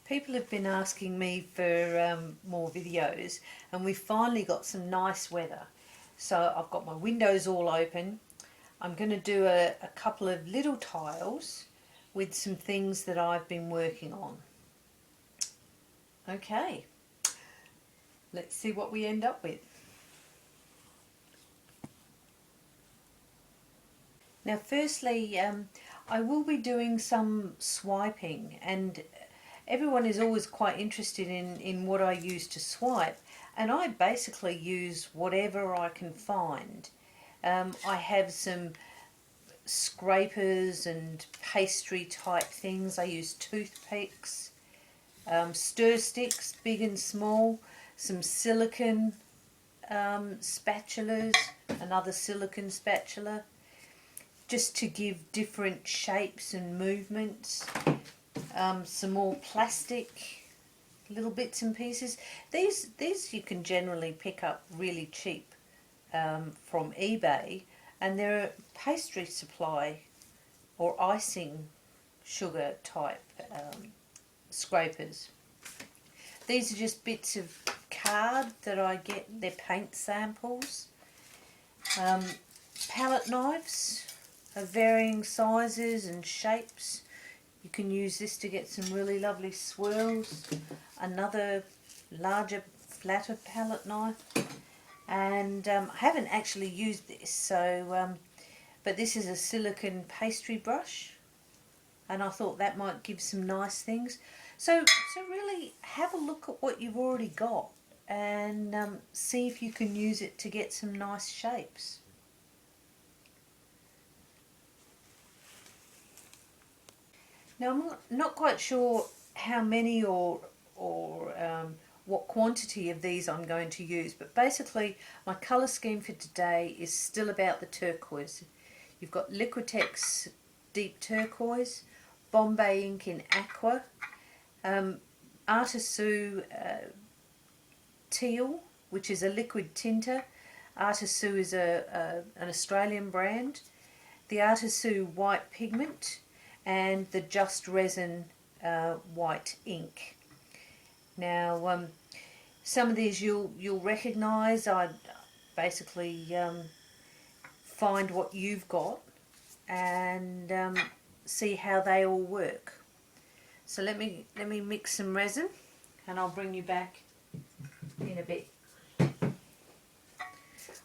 People have been asking me for more videos, and we finally got some nice weather. So I've got my windows all open. I'm going to do a couple of little tiles with some things that I've been working on. Okay, let's see what we end up with. Now firstly, I will be doing some swiping, and everyone is always quite interested in what I use to swipe, and I basically use whatever I can find. I have some scrapers and pastry type things. I use toothpicks, stir sticks, big and small, some silicone spatulas, another silicone spatula, just to give different shapes and movements. Some more plastic, little bits and pieces. These you can generally pick up really cheap from eBay, and they're a pastry supply or icing sugar type scrapers. These are just bits of card that I get, they're paint samples. Palette knives of varying sizes and shapes. You can use this to get some really lovely swirls. Another larger, flatter palette knife. And I haven't actually used this, so but this is a silicone pastry brush, and I thought that might give some nice things. So really have a look at what you've already got and see if you can use it to get some nice shapes. Now I'm not quite sure how many or what quantity of these I'm going to use, but basically my colour scheme for today is still about the turquoise. You've got Liquitex deep turquoise, Bombay ink in aqua, Artisu teal, which is a liquid tinter. Artisu is an Australian brand. The Artisu white pigment, and the Just Resin white ink. Now some of these you'll recognise. I basically find what you've got and see how they all work. So let me mix some resin, and I'll bring you back in a bit.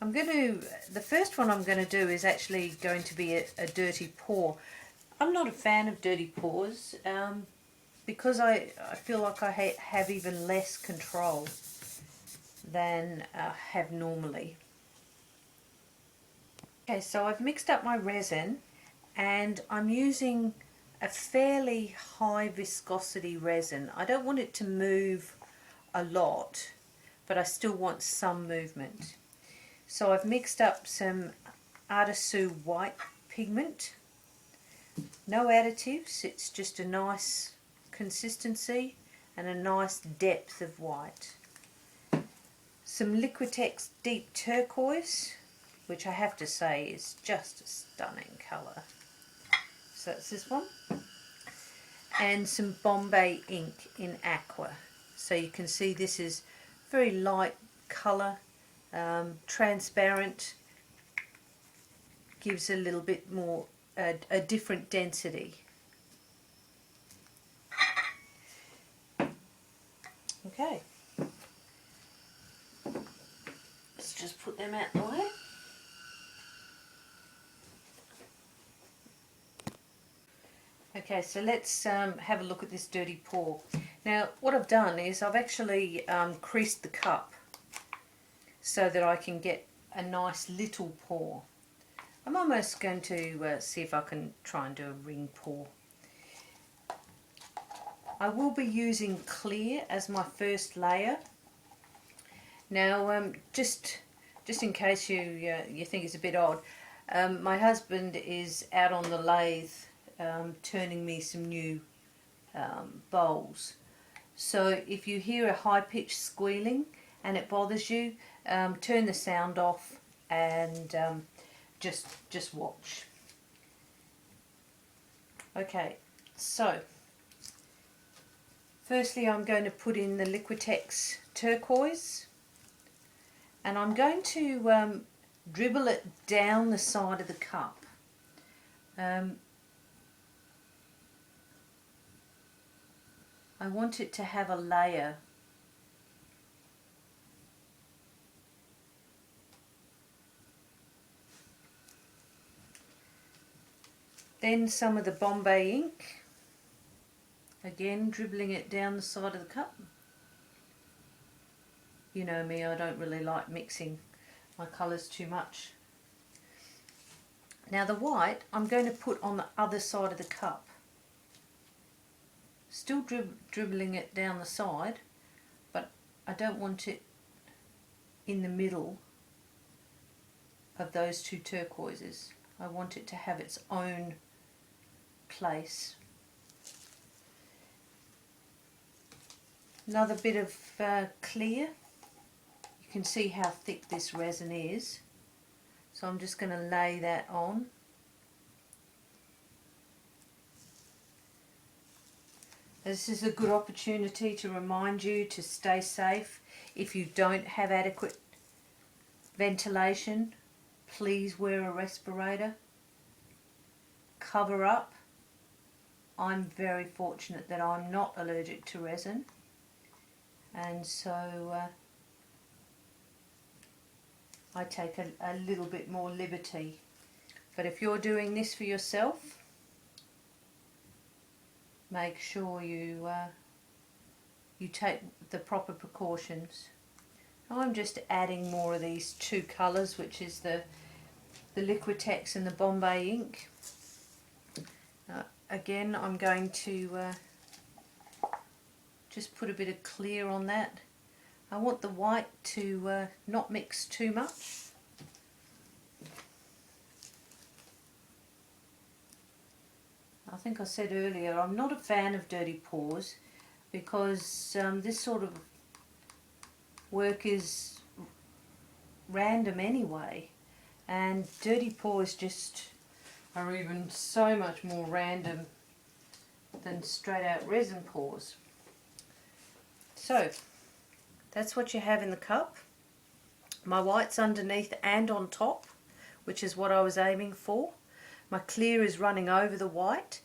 The first one I'm going to do is actually going to be a dirty pour. I'm not a fan of dirty pours because I feel like I have even less control than I have normally. Okay, so I've mixed up my resin, and I'm using a fairly high viscosity resin. I don't want it to move a lot, but I still want some movement. So I've mixed up some Artisu white pigment. No additives, it's just a nice consistency and a nice depth of white. Some Liquitex deep turquoise, which I have to say is just a stunning colour. So that's this one. And some Bombay ink in aqua. So you can see this is very light colour, transparent, gives a little bit more a different density. Okay, let's just put them out the way. Okay, so let's have a look at this dirty pour. Now what I've done is I've actually creased the cup so that I can get a nice little pour. I'm almost going to see if I can try and do a ring pour. I will be using clear as my first layer. Now just in case you think it's a bit odd, my husband is out on the lathe turning me some new bowls. So if you hear a high-pitched squealing and it bothers you, turn the sound off and just watch. Okay, so Firstly, I'm going to put in the Liquitex Turquoise, and I'm going to dribble it down the side of the cup. I want it to have a layer. Then some of the Bombay ink, again dribbling it down the side of the cup. You know me, I don't really like mixing my colours too much. Now the white I'm going to put on the other side of the cup. Still dribbling it down the side, but I don't want it in the middle of those two turquoises. I want it to have its own place. Another bit of clear. You can see how thick this resin is, so I'm just going to lay that on. This is a good opportunity to remind you to stay safe. If you don't have adequate ventilation, please wear a respirator. Cover up. I'm very fortunate that I'm not allergic to resin, and so I take a little bit more liberty. But if you're doing this for yourself, make sure you take the proper precautions. I'm just adding more of these two colours, which is the Liquitex and the Bombay ink. Again, I'm going to just put a bit of clear on that. I want the white to not mix too much. I think I said earlier, I'm not a fan of dirty pours because this sort of work is random anyway, and dirty pours just are even so much more random than straight out resin pours. So that's what you have in the cup. My white's underneath and on top, which is what I was aiming for. My clear is running over the white,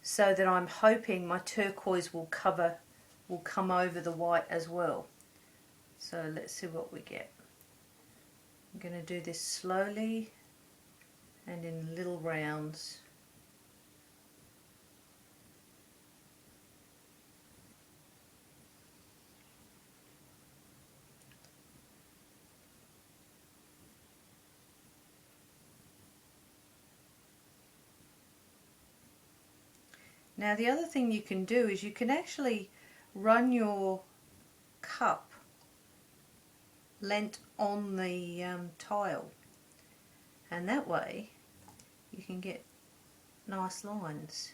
so that I'm hoping my turquoise will come over the white as well. So let's see what we get. I'm going to do this slowly and in little rounds. Now the other thing you can do is you can actually run your cup lent on the tile, and that way you can get nice lines.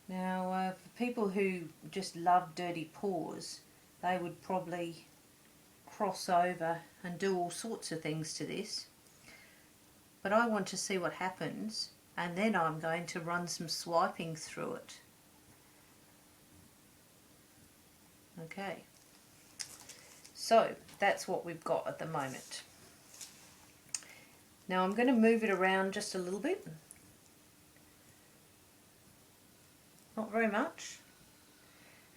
Now for people who just love dirty pours, they would probably cross over and do all sorts of things to this, but I want to see what happens, and then I'm going to run some swiping through it. Okay, so that's what we've got at the moment. Now I'm going to move it around just a little bit, not very much,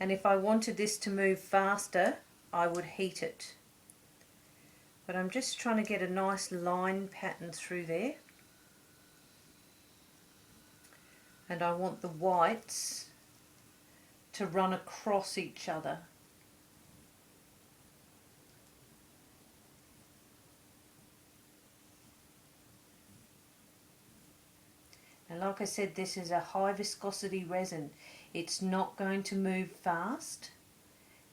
and if I wanted this to move faster I would heat it. But I'm just trying to get a nice line pattern through there. And I want the whites to run across each other. And like I said, this is a high viscosity resin. It's not going to move fast,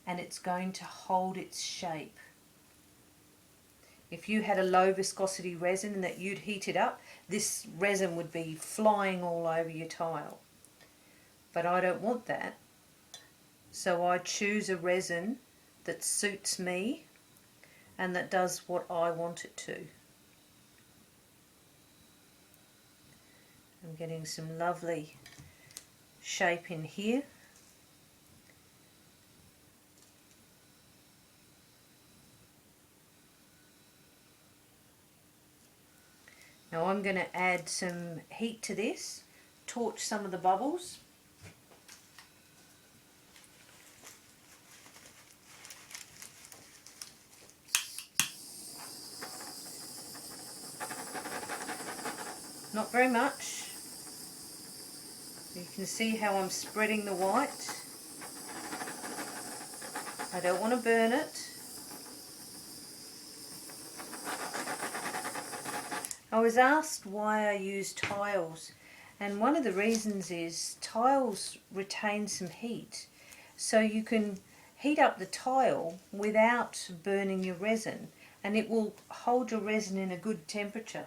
and it's going to hold its shape. If you had a low viscosity resin that you'd heat it up, this resin would be flying all over your tile. But I don't want that, so I choose a resin that suits me and that does what I want it to. I'm getting some lovely shape in here. Now I'm going to add some heat to this, torch some of the bubbles. Not very much. You can see how I'm spreading the white. I don't want to burn it. I was asked why I use tiles, and one of the reasons is tiles retain some heat, so you can heat up the tile without burning your resin, and it will hold your resin in a good temperature.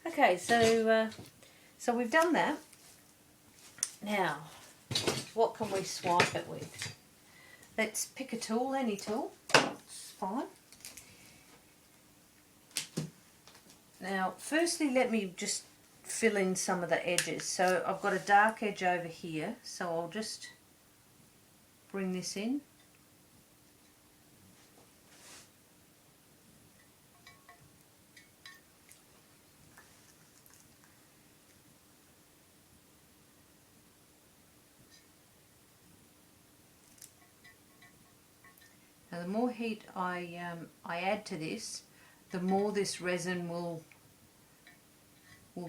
Okay, so we've done that. Now, what can we swipe it with? Let's pick a tool, any tool, it's fine. Now, firstly, let me just fill in some of the edges. So I've got a dark edge over here, so I'll just bring this in. Now, the more heat I add to this, the more this resin will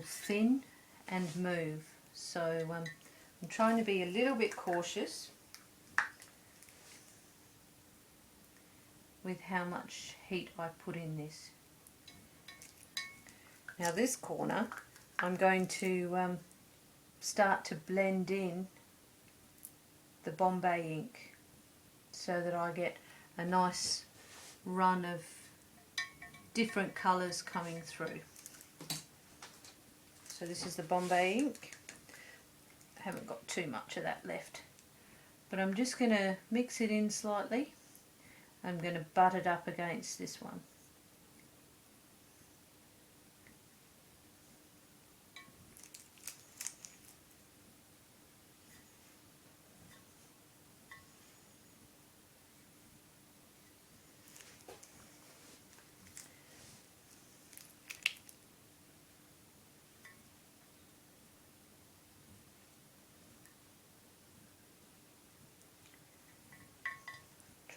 thin and move. So I'm trying to be a little bit cautious with how much heat I put in this. Now this corner I'm going to start to blend in the Bombay ink so that I get a nice run of different colours coming through. So this is the Bombay ink. I haven't got too much of that left, but I'm just going to mix it in slightly. I'm going to butt it up against this one.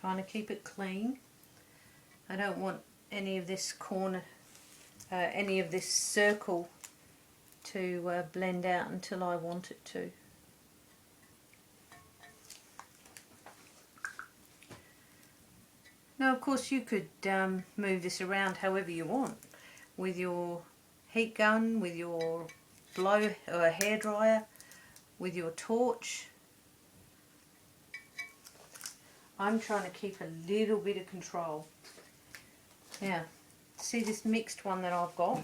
Trying to keep it clean. I don't want any of this corner, any of this circle to blend out until I want it to. Now of course you could move this around however you want, with your heat gun, with your blow or hairdryer, with your torch. I'm trying to keep a little bit of control. Now, see this mixed one that I've got?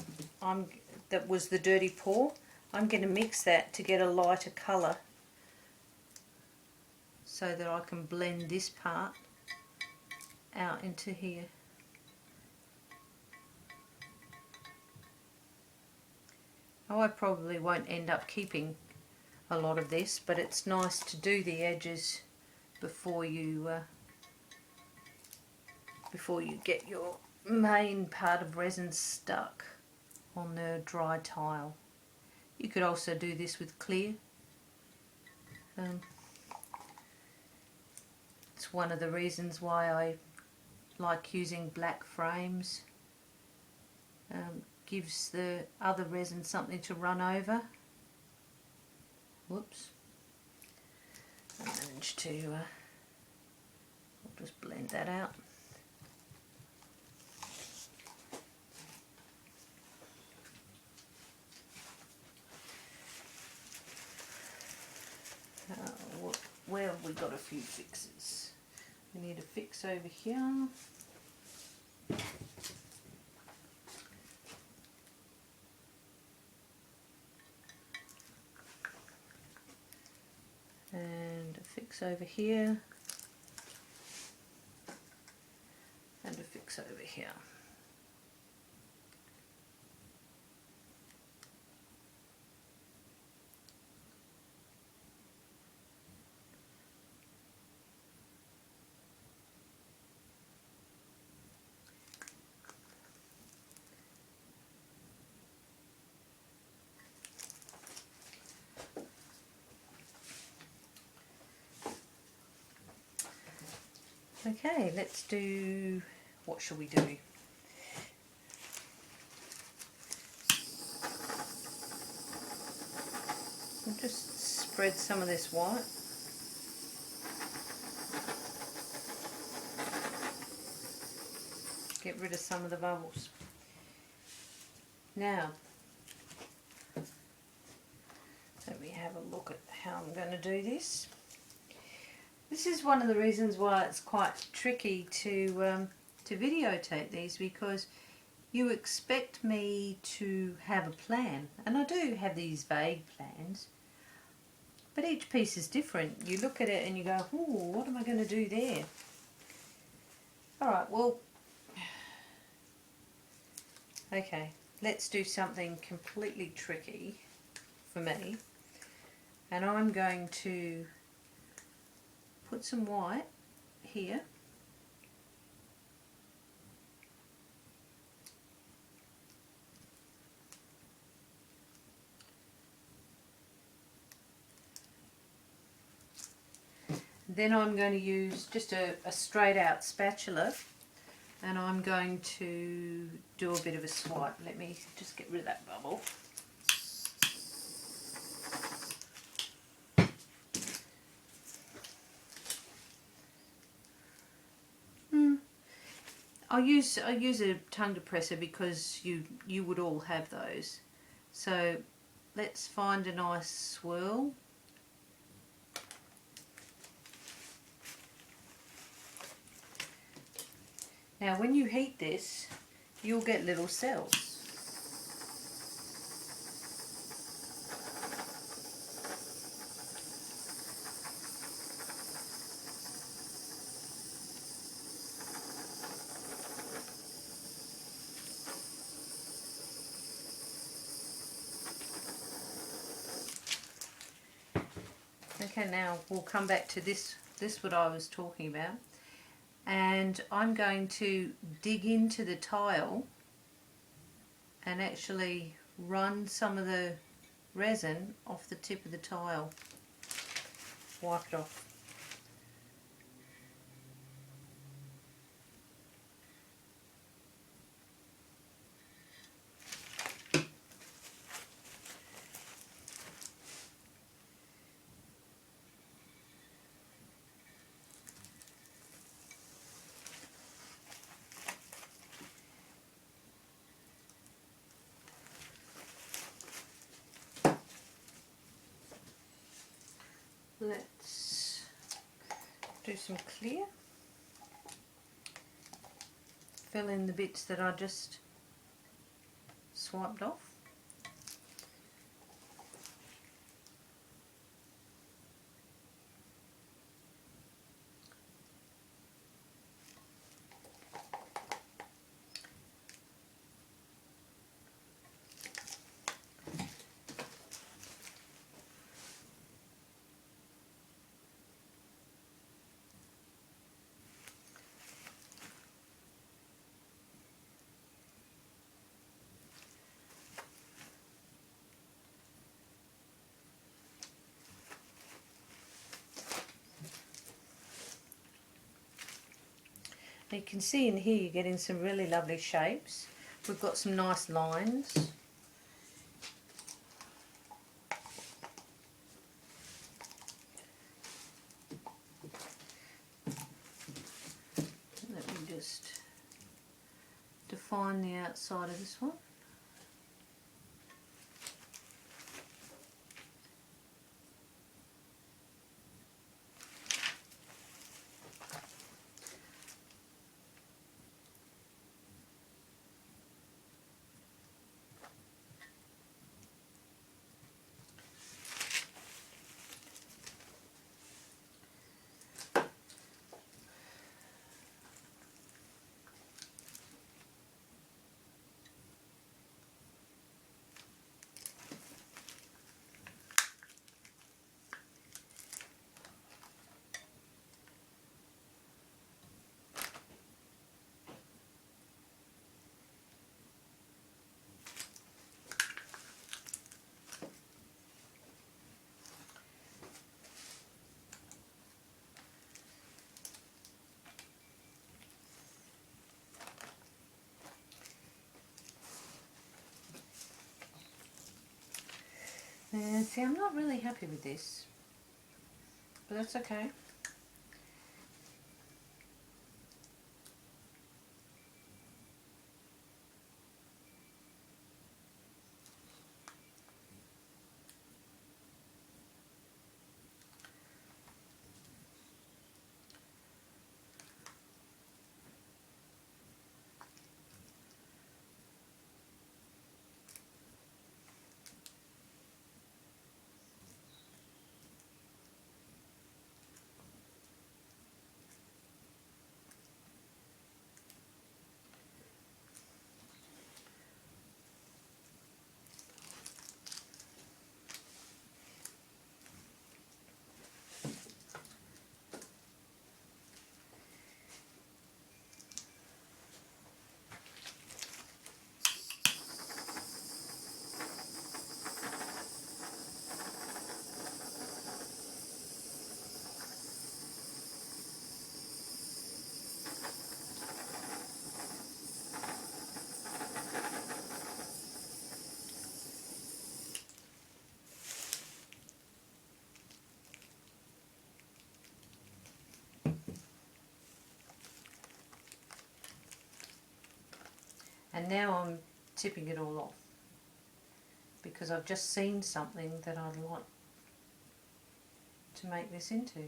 That was the dirty pour. I'm going to mix that to get a lighter colour so that I can blend this part out into here. Oh, I probably won't end up keeping a lot of this, but it's nice to do the edges before you get your main part of resin stuck on the dry tile. You could also do this with clear. It's one of the reasons why I like using black frames. Gives the other resin something to run over. Whoops. I managed to, I'll just blend that out. Where have we got a few fixes? We need a fix over here. And a fix over here. And a fix over here. Okay, let's do, what shall we do? I'll just spread some of this white. Get rid of some of the bubbles. Now, let me have a look at how I'm going to do this. This is one of the reasons why it's quite tricky to videotape these, because you expect me to have a plan, and I do have these vague plans, but each piece is different. You look at it and you go, "Ooh, what am I going to do there?" Alright, well, okay, let's do something completely tricky for me, and I'm going to put some white here. Then I'm going to use just a straight out spatula, and I'm going to do a bit of a swipe. Let me just get rid of that bubble. I use a tongue depressor because you would all have those. So let's find a nice swirl. Now when you heat this, you'll get little cells. Okay, now we'll come back to this what I was talking about, and I'm going to dig into the tile and actually run some of the resin off the tip of the tile. Wipe it off. Let's do some clear. Fill in the bits that I just swiped off. You can see in here you're getting some really lovely shapes. We've got some nice lines. Let me just define the outside of this one. And see, I'm not really happy with this, but that's okay. And now I'm tipping it all off because I've just seen something that I'd like to make this into.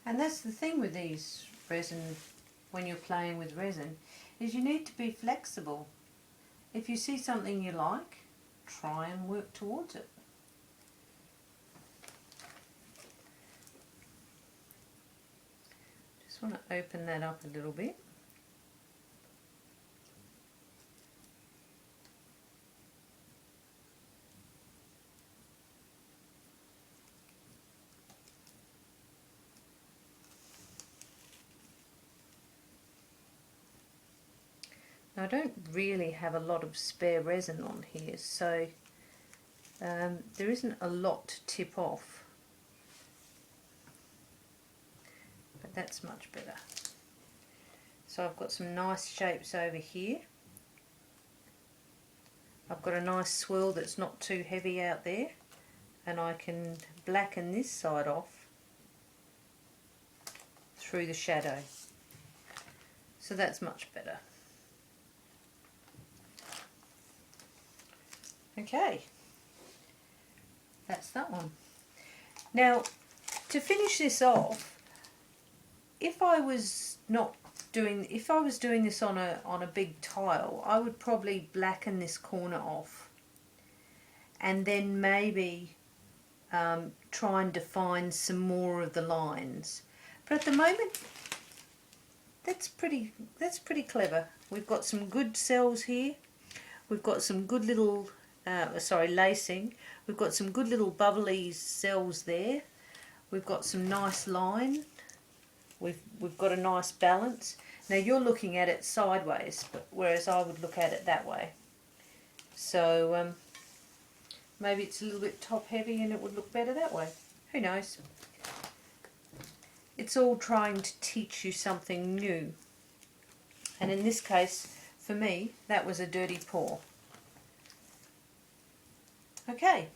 And that's the thing with these resin, when you're playing with resin, is you need to be flexible. If you see something you like, try and work towards it. Just want to open that up a little bit. Now, I don't really have a lot of spare resin on here, so there isn't a lot to tip off, but that's much better. So I've got some nice shapes over here. I've got a nice swirl that's not too heavy out there, and I can blacken this side off through the shadow. So that's much better. Okay, that's that one. Now, to finish this off, if I was doing this on a big tile, I would probably blacken this corner off, and then maybe try and define some more of the lines. But at the moment, that's pretty clever. We've got some good cells here. We've got some good little lacing. We've got some good little bubbly cells there. We've got some nice line. We've got a nice balance. Now you're looking at it sideways, whereas I would look at it that way. So maybe it's a little bit top heavy and it would look better that way. Who knows? It's all trying to teach you something new. And in this case, for me, that was a dirty pour. Okay,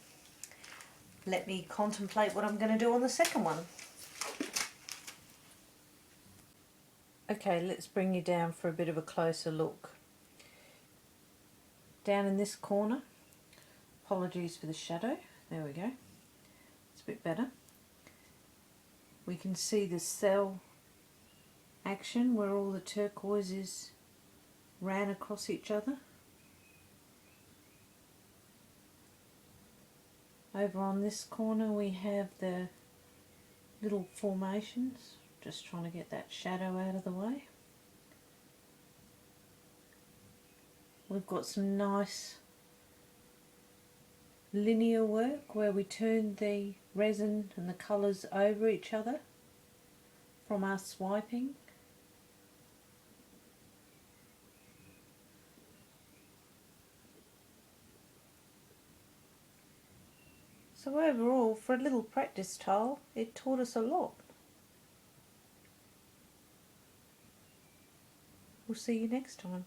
let me contemplate what I'm going to do on the second one. Okay, let's bring you down for a bit of a closer look. Down in this corner, apologies for the shadow, there we go, it's a bit better. We can see the cell action where all the turquoises ran across each other. Over on this corner we have the little formations, just trying to get that shadow out of the way. We've got some nice linear work where we turn the resin and the colours over each other from our swiping. So overall, for a little practice tile, it taught us a lot. will see you next time.